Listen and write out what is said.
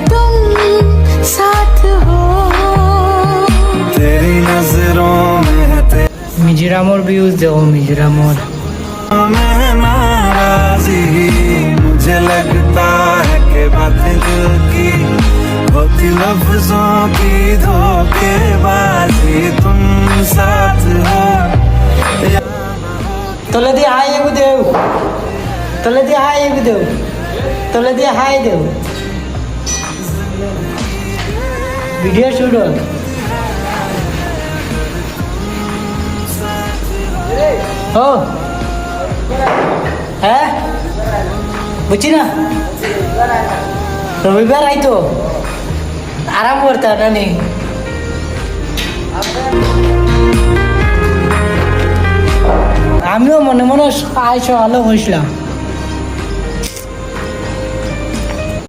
तुम साथ हो तेरी नजरों में है মিজোরামর ভিউজ দেখো মিজোরামর मैं नाराजी मुझे लगता है कि बातें दिल की होती लफ्जों की धोखेबाजी तुम साथ हो তলে দিয়ে হাই এগু দেও তলে দিয়ে হাই এগু দেও তলে দিয়ে হাই দেও ভিডিও শুট ও হ্যাঁ বুঝছি না রবিবার আইতো আরাম করতে নানি আমিও মনে মনে আইসো আলো হয়েছিলাম